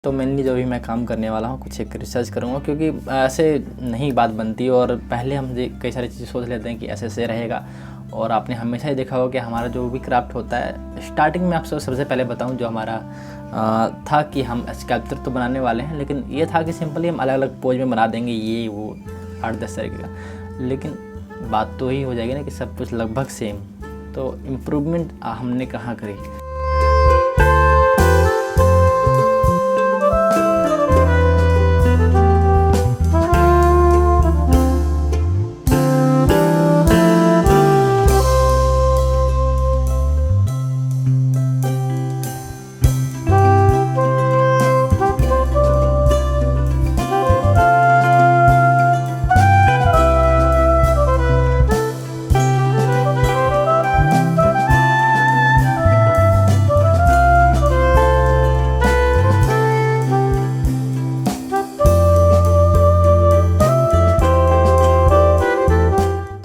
तो मेनली जो भी मैं काम करने वाला हूँ कुछ एक रिसर्च करूँगा, क्योंकि ऐसे नहीं बात बनती और पहले हम कई सारी चीज़ें सोच लेते हैं कि ऐसे ऐसे रहेगा। और आपने हमेशा ही देखा होगा कि हमारा जो भी क्राफ्ट होता है, स्टार्टिंग में आपसे सबसे पहले बताऊँ जो हमारा था कि हम स्कल्पचर तो बनाने वाले हैं, लेकिन ये था कि सिंपली हम अलग अलग पोज में बना देंगे ये वो 8-10 तरीके का। लेकिन बात तो ही हो जाएगी ना कि सब कुछ लगभग सेम, तो इम्प्रूवमेंट हमने कहाँ करी।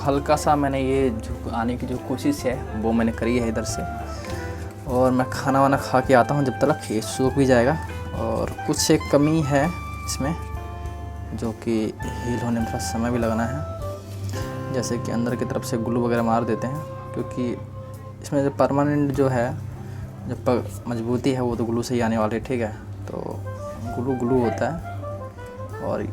हल्का सा मैंने ये आने की जो कोशिश है वो मैंने करी है इधर से, और मैं खाना वाना खा के आता हूँ जब तक ये सूख भी जाएगा। और कुछ एक कमी है इसमें जो कि हील होने में थोड़ा समय भी लगाना है, जैसे कि अंदर की तरफ से ग्लू वगैरह मार देते हैं, क्योंकि इसमें जो परमानेंट जो है जो मजबूती है वो तो ग्लू से ही आने वाली है। ठीक है, तो ग्लू होता है, और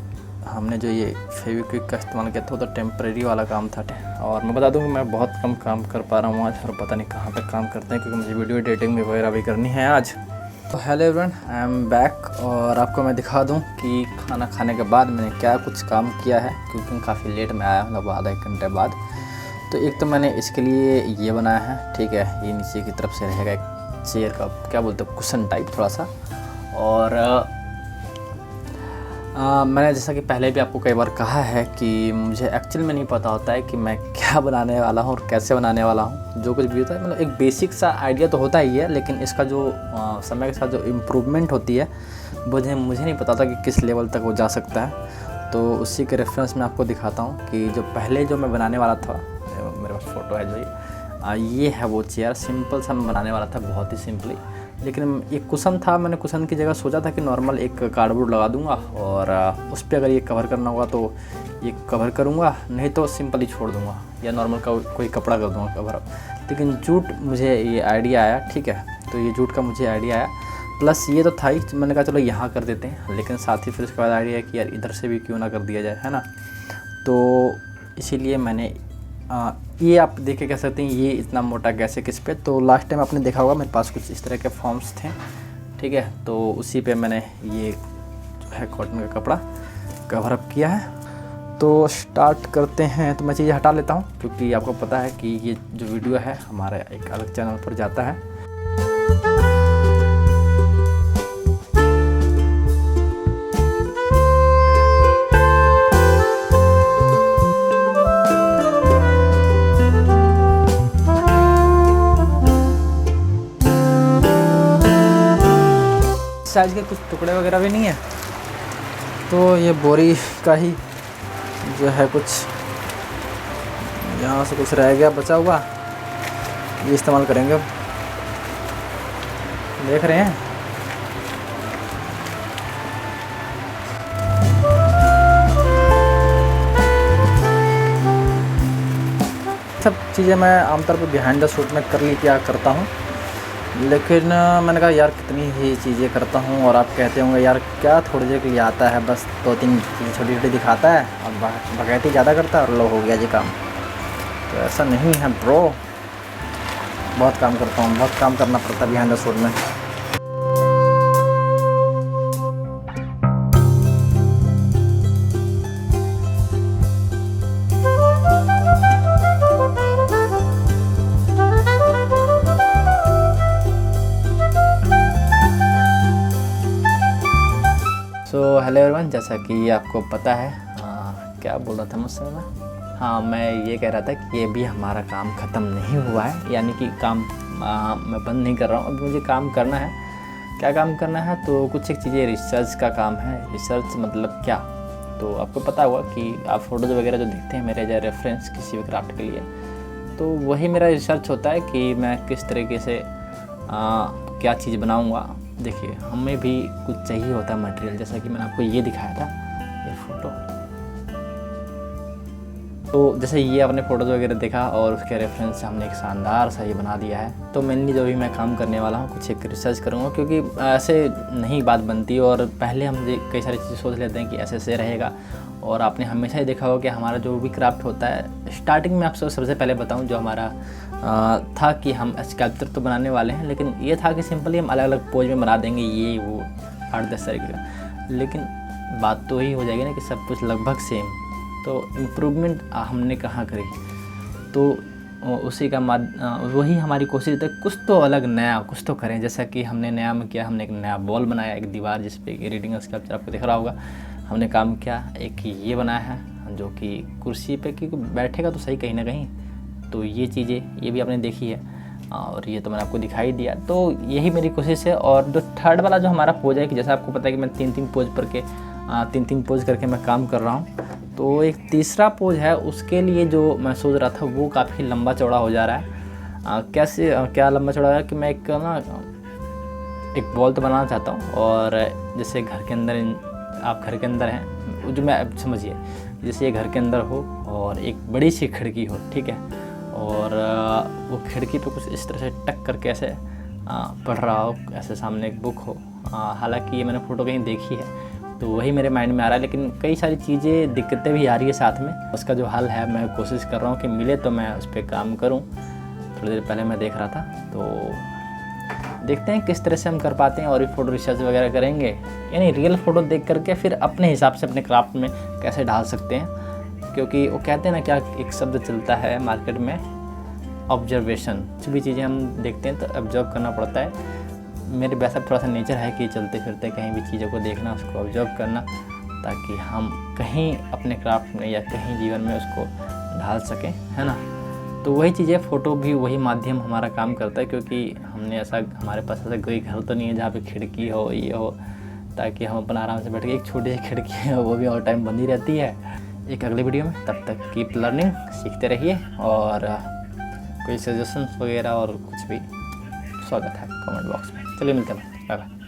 हमने जो ये फेविक्विक का इस्तेमाल किया था वो तो टेम्परेरी वाला काम था। और मैं बता दूं कि मैं बहुत कम काम कर पा रहा हूँ आज, और पता नहीं कहाँ पे काम करते हैं, क्योंकि मुझे वीडियो एडिटिंग वगैरह भी करनी है आज। तो hello everyone, I am back, और आपको मैं दिखा दूं कि खाना खाने के बाद मैंने क्या कुछ काम किया है, क्योंकि काफ़ी लेट में आया हूँ, लगभग आधा 1 घंटे बाद। तो एक तो मैंने इसके लिए ये बनाया है, ठीक है, ये नीचे की तरफ से रहेगा एक चेयर का क्या बोलते हैं कुशन टाइप थोड़ा सा। और मैंने जैसा कि पहले भी आपको कई बार कहा है कि मुझे एक्चुअल में नहीं पता होता है कि मैं क्या बनाने वाला हूँ और कैसे बनाने वाला हूँ। जो कुछ भी होता है मतलब एक बेसिक सा आइडिया तो होता ही है, लेकिन इसका जो समय के साथ जो इम्प्रूवमेंट होती है मुझे नहीं पता था कि किस लेवल तक वो जा सकता है। तो उसी के रेफरेंस में आपको दिखाता हूँ कि जो पहले जो मैं बनाने वाला था, मेरे पास फ़ोटो है जो ये है वो चेयर, सिंपल सा मैं बनाने वाला था, बहुत ही सिंपली। लेकिन एक कुशन था, मैंने कुशन की जगह सोचा था कि नॉर्मल एक कार्डबोर्ड लगा दूंगा, और उस पर अगर ये कवर करना होगा तो ये कवर करूंगा, नहीं तो सिंपल ही छोड़ दूंगा, या नॉर्मल का कोई कपड़ा कर दूंगा कवर। लेकिन जूट मुझे ये आइडिया आया, ठीक है, तो ये जूट का मुझे आइडिया आया, प्लस ये तो था ही, मैंने कहा चलो यहाँ कर देते हैं। लेकिन साथ ही फिर उसके बाद आइडिया कि यार इधर से भी क्यों ना कर दिया जाए, है ना। तो इसीलिए मैंने ये आप देख के कह सकते हैं ये इतना मोटा कैसे किस पे। तो लास्ट टाइम आपने देखा होगा मेरे पास कुछ इस तरह के फॉर्म्स थे, ठीक है, तो उसी पे मैंने ये जो है कॉटन का कपड़ा कवर अप किया है। तो स्टार्ट करते हैं। तो मैं चीज़ें हटा लेता हूँ, क्योंकि आपको पता है कि ये जो वीडियो है हमारा एक अलग चैनल पर जाता है। साइज के कुछ टुकड़े वगैरह भी नहीं है, तो ये बोरी का ही जो है कुछ यहाँ से कुछ रह गया बचा हुआ, ये इस्तेमाल करेंगे। अब देख रहे हैं सब चीज़ें मैं आमतौर पर बिहाइंड द शूट में कर ली क्या करता हूँ, लेकिन मैंने कहा यार कितनी ही चीज़ें करता हूँ, और आप कहते होंगे यार क्या थोड़ी देर के लिए आता है, बस 2-3 चीज़ें छोटी छोटी दिखाता है और बगैती ज़्यादा करता है और लो हो गया जी काम। तो ऐसा नहीं है ब्रो, बहुत काम करता हूँ, बहुत काम करना पड़ता है बिहाइंड द शूट में। तो हेलो एवरीवन, जैसा कि आपको पता है क्या बोल रहा था मुझसे मैं, हाँ मैं ये कह रहा था कि ये भी हमारा काम ख़त्म नहीं हुआ है, यानी कि काम मैं बंद नहीं कर रहा हूँ, अभी मुझे काम करना है। क्या काम करना है, तो कुछ एक चीज़ें रिसर्च का काम है। रिसर्च मतलब क्या, तो आपको पता होगा कि आप फ़ोटोज़ वगैरह जो देखते हैं मेरे एज रेफरेंस किसी भी क्राफ्ट के लिए, तो वही मेरा रिसर्च होता है कि मैं किस तरीके से क्या चीज़ बनाऊँगा देखिए हमें भी कुछ चाहिए होता है मटेरियल, जैसा कि मैंने आपको ये दिखाया था, ये फ़ोटो। तो जैसे ये आपने फ़ोटोज़ वगैरह देखा और उसके रेफरेंस से हमने एक शानदार सा ये बना दिया है। तो मेनली जो भी मैं काम करने वाला हूँ, कुछ एक रिसर्च करूँगा, क्योंकि ऐसे नहीं बात बनती और पहले हम कई सारी चीज़ें सोच लेते हैं कि ऐसे ऐसे रहेगा। और आपने हमेशा ही देखा होगा कि हमारा जो भी क्राफ्ट होता है, स्टार्टिंग में आपसे सबसे पहले बताऊँ जो हमारा था कि हम स्कल्पचर तो बनाने वाले हैं, लेकिन ये था कि सिंपली हम अलग अलग पोज में बना देंगे ये वो 8-10 तरीके का। लेकिन बात तो यही हो जाएगी ना कि सब कुछ लगभग सेम, तो इम्प्रूवमेंट हमने कहाँ करी। तो उसी का वही हमारी कोशिश है, कुछ तो अलग नया कुछ तो करें। जैसा कि हमने नया में किया, हमने एक नया वॉल बनाया, एक दीवार जिस पे रीडिंग स्कल्पचर आपको दिख रहा होगा, हमने काम किया। एक ये बनाया है जो कि कुर्सी पे क्योंकि बैठेगा तो सही कहीं ना कहीं, तो ये चीज़ें ये भी आपने देखी है और ये तो मैंने आपको दिखाई दिया। तो यही मेरी कोशिश है। और जो थर्ड वाला जो हमारा पोज है कि जैसा आपको पता है कि मैं तीन तीन पोज करके मैं काम कर रहा हूँ, तो एक तीसरा पोज है, उसके लिए जो मैं सोच रहा था वो काफ़ी लंबा चौड़ा हो जा रहा है। क्या लंबा चौड़ा है कि मैं एक बॉल तो बनाना चाहता हूँ, और जैसे घर के अंदर आप घर के अंदर हैं, जो मैं समझिए जैसे ये घर के अंदर हो और एक बड़ी सी खिड़की हो, ठीक है, और वो खिड़की पे कुछ इस तरह से टक करके ऐसे पढ़ रहा हो, ऐसे सामने एक बुक हो। हालांकि ये मैंने फ़ोटो कहीं देखी है तो वही मेरे माइंड में आ रहा है, लेकिन कई सारी चीज़ें दिक्कतें भी आ रही है साथ में। उसका जो हल है मैं कोशिश कर रहा हूँ कि मिले तो मैं उस पर काम करूँ। थोड़ी देर पहले मैं देख रहा था, तो देखते हैं किस तरह से हम कर पाते हैं, और भी फ़ोटो रिसर्च वगैरह करेंगे, यानी रियल फ़ोटो देख करके फिर अपने हिसाब से अपने क्राफ्ट में कैसे ढाल सकते हैं। क्योंकि वो कहते हैं ना, क्या एक शब्द चलता है मार्केट में, ऑब्जर्वेशन। कुछ भी चीज़ें हम देखते हैं तो ऑब्जर्व करना पड़ता है। मेरे वैसा थोड़ा सा नेचर है कि चलते फिरते कहीं भी चीज़ों को देखना, उसको ऑब्जर्व करना, ताकि हम कहीं अपने क्राफ्ट में या कहीं जीवन में उसको ढाल सकें, है ना। तो वही चीज़ें, फ़ोटो भी वही माध्यम हमारा काम करता है, क्योंकि हमने हमारे पास ऐसा कोई घर तो नहीं है जहाँ पे खिड़की हो ये हो, ताकि हम अपना आराम से बैठ के, एक छोटी सी खिड़की है वो भी और टाइम बंद ही रहती है। एक अगले वीडियो में, तब तक कीप लर्निंग, सीखते रहिए, और कोई सजेशंस वगैरह और कुछ भी स्वागत है कमेंट बॉक्स में। चलिए मिलते हैं, बाय बाय।